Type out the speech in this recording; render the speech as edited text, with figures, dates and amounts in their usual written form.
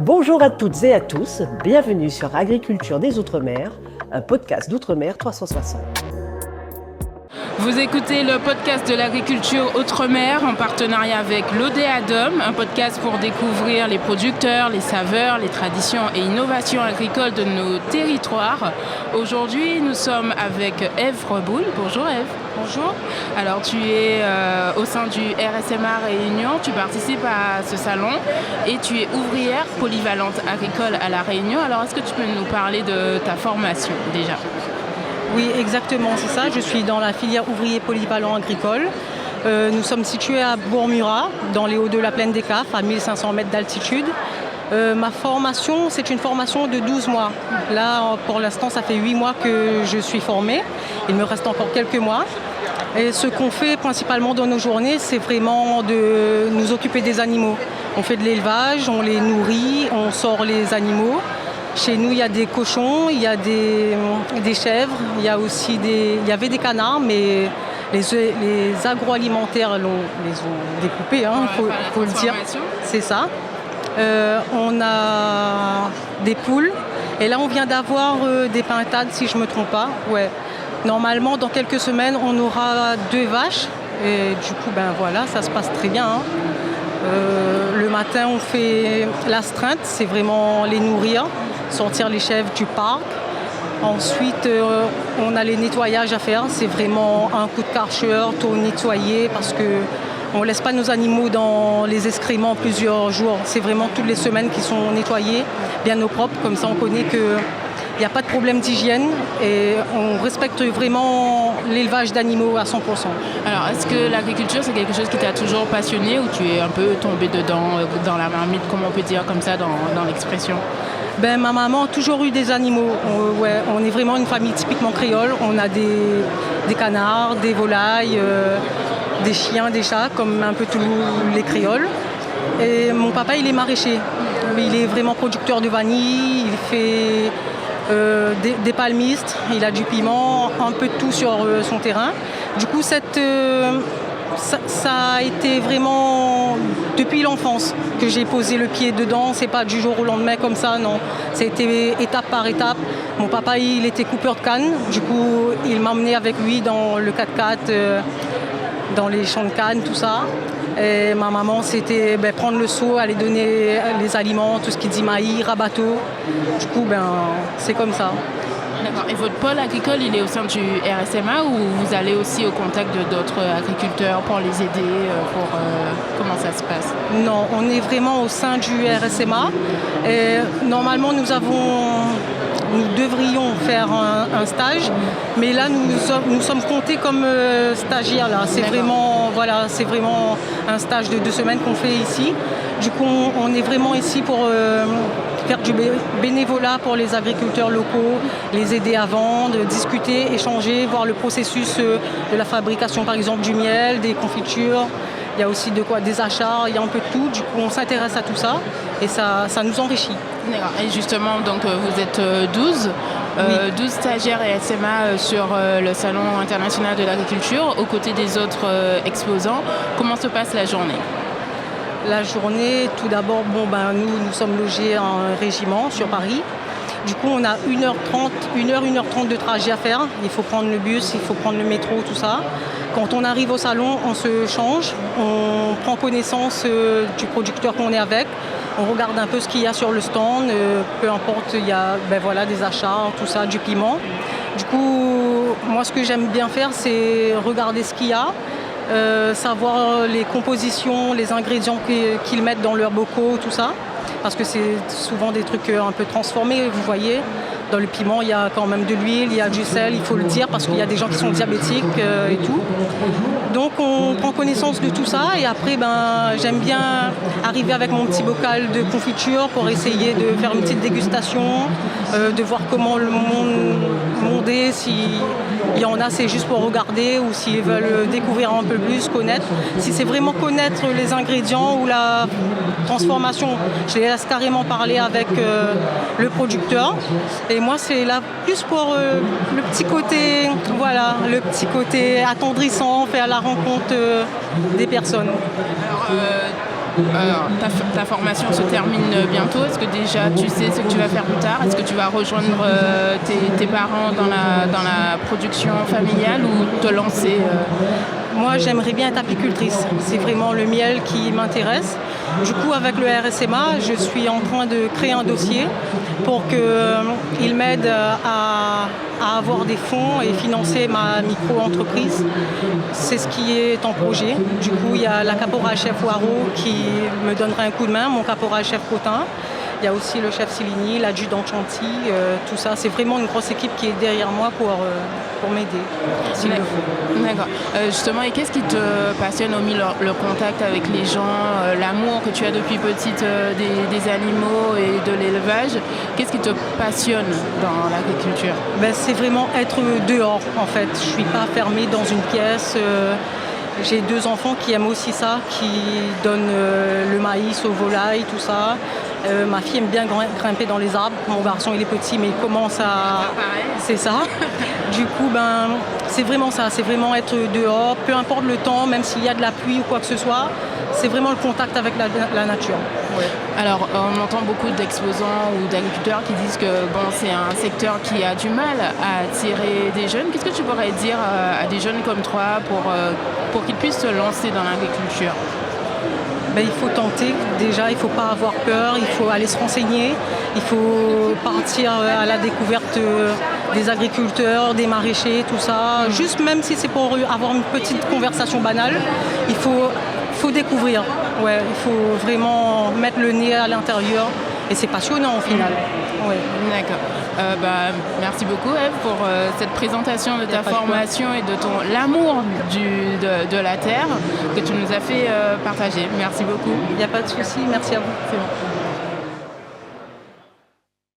Bonjour à toutes et à tous, bienvenue sur Agriculture des Outre-mer, un podcast d'Outre-mer 360. Vous écoutez le podcast de l'agriculture Outre-mer en partenariat avec l'Odéadom, un podcast pour découvrir les producteurs, les saveurs, les traditions et innovations agricoles de nos territoires. Aujourd'hui, nous sommes avec Ève Reboul. Bonjour Ève. Bonjour. Alors tu es au sein du RSMA Réunion, tu participes à ce salon et tu es ouvrière polyvalente agricole à La Réunion. Alors est-ce que tu peux nous parler de ta formation déjà ? Oui, exactement, c'est ça. Je suis dans la filière ouvrier polyvalent agricole. Nous sommes situés à Bourg-Murat, dans les hauts de la plaine des Cafres, à 1500 mètres d'altitude. Ma formation, c'est une formation de 12 mois. Là, pour l'instant, ça fait 8 mois que je suis formée. Il me reste encore quelques mois. Et ce qu'on fait principalement dans nos journées, c'est vraiment de nous occuper des animaux. On fait de l'élevage, on les nourrit, on sort les animaux. Chez nous, il y a des cochons, il y a des chèvres, il y avait des canards, mais les agroalimentaires les ont découpés, faut le dire. C'est ça. On a des poules, et là on vient d'avoir des pintades, si je ne me trompe pas. Ouais. Normalement, dans quelques semaines, on aura 2 vaches, et du coup, ça se passe très bien. Le matin, on fait l'astreinte, c'est vraiment les nourrir, sortir les chèvres du parc. Ensuite, on a les nettoyages à faire. C'est vraiment un coup de karcher, tout nettoyer parce qu'on ne laisse pas nos animaux dans les excréments plusieurs jours. C'est vraiment toutes les semaines qui sont nettoyés, bien au propre. Comme ça, on connaît qu'il n'y a pas de problème d'hygiène et on respecte vraiment l'élevage d'animaux à 100%. Alors, est-ce que l'agriculture, c'est quelque chose qui t'a toujours passionné ou tu es un peu tombé dedans, dans la marmite, comme on peut dire comme ça dans l'expression ? Ma maman a toujours eu des animaux. On est vraiment une famille typiquement créole. On a des canards, des volailles, des chiens, des chats, comme un peu tous les créoles. Et mon papa, il est maraîcher. Il est vraiment producteur de vanille. Il fait des palmistes. Il a du piment, un peu de tout sur son terrain. Du coup, ça a été vraiment depuis l'enfance que j'ai posé le pied dedans. C'est pas du jour au lendemain comme ça, non. Ça a été étape par étape. Mon papa, il était coupeur de canne. Du coup, il m'a emmené avec lui dans le 4x4, dans les champs de canne, tout ça. Et ma maman, c'était prendre le seau, aller donner les aliments, tout ce qui dit maïs, rabateau. Du coup, c'est comme ça. D'accord. Et votre pôle agricole, il est au sein du RSMA ou vous allez aussi au contact d'autres agriculteurs pour les aider comment ça se passe ? Non, on est vraiment au sein du RSMA. Et normalement, nous devrions faire un stage, mais là, nous sommes comptés comme stagiaires. Là. C'est vraiment un stage de 2 semaines qu'on fait ici. Du coup, on est vraiment ici pour faire du bénévolat pour les agriculteurs locaux, les aider à vendre, discuter, échanger, voir le processus de la fabrication, par exemple, du miel, des confitures. Il y a aussi des achats, il y a un peu de tout. Du coup, on s'intéresse à tout ça et ça nous enrichit. D'accord. Et justement, donc, vous êtes 12. Oui. 12 stagiaires et SMA sur le Salon international de l'agriculture, aux côtés des autres exposants. Comment se passe la journée ? La journée, tout d'abord, nous sommes logés en régiment sur Paris. Du coup, on a 1h30 de trajet à faire. Il faut prendre le bus, il faut prendre le métro, tout ça. Quand on arrive au salon, on se change, on prend connaissance du producteur qu'on est avec. On regarde un peu ce qu'il y a sur le stand, peu importe, il y a des achats, tout ça, du piment. Du coup, moi, ce que j'aime bien faire, c'est regarder ce qu'il y a. Savoir les compositions, les ingrédients qu'ils mettent dans leurs bocaux, tout ça. Parce que c'est souvent des trucs un peu transformés, vous voyez. Dans le piment, il y a quand même de l'huile, il y a du sel, il faut le dire, parce qu'il y a des gens qui sont diabétiques et tout. Donc on prend connaissance de tout ça et après j'aime bien arriver avec mon petit bocal de confiture pour essayer de faire une petite dégustation, de voir comment le monde est, s'il y en a c'est juste pour regarder ou s'ils veulent découvrir un peu plus, connaître. Si c'est vraiment connaître les ingrédients ou la transformation, je les laisse carrément parler avec le producteur. Et moi c'est là plus pour le petit côté attendrissant, faire la rencontre des personnes. Alors, Alors, ta formation se termine bientôt. Est-ce que déjà tu sais ce que tu vas faire plus tard? Est-ce que tu vas rejoindre tes parents dans la production familiale ou te lancer Moi, j'aimerais bien être apicultrice. C'est vraiment le miel qui m'intéresse. Du coup, avec le RSMA, je suis en train de créer un dossier pour qu'il m'aide à avoir des fonds et financer ma micro-entreprise. C'est ce qui est en projet. Du coup, il y a la caporal-chef Waro qui me donnera un coup de main, mon caporal-chef Cotin. Il y a aussi le chef Silini, l'adjudant Chanty, tout ça. C'est vraiment une grosse équipe qui est derrière moi pour m'aider, s'il le faut. D'accord. Justement, et qu'est-ce qui te passionne, hormis le contact avec les gens, l'amour que tu as depuis petite des animaux et de l'élevage? Qu'est-ce qui te passionne dans l'agriculture? C'est vraiment être dehors, en fait. Je ne suis pas fermée dans une pièce. J'ai 2 enfants qui aiment aussi ça, qui donnent le maïs aux volailles, tout ça. Ma fille aime bien grimper dans les arbres. Mon garçon, il est petit, mais il commence à... C'est ça. Du coup, c'est vraiment ça. C'est vraiment être dehors, peu importe le temps, même s'il y a de la pluie ou quoi que ce soit. C'est vraiment le contact avec la nature. Ouais. Alors, on entend beaucoup d'exposants ou d'agriculteurs qui disent que c'est un secteur qui a du mal à attirer des jeunes. Qu'est-ce que tu pourrais dire à des jeunes comme toi pour qu'ils puissent se lancer dans l'agriculture? Il faut tenter déjà, il ne faut pas avoir peur, il faut aller se renseigner, il faut partir à la découverte des agriculteurs, des maraîchers, tout ça. Juste même si c'est pour avoir une petite conversation banale, il faut découvrir. Ouais, il faut vraiment mettre le nez à l'intérieur et c'est passionnant au final. Ouais. D'accord. Merci beaucoup Ève pour cette présentation de ta formation et de l'amour de la terre que tu nous as fait partager. Merci beaucoup. Il n'y a pas de souci, merci à vous. C'est bon.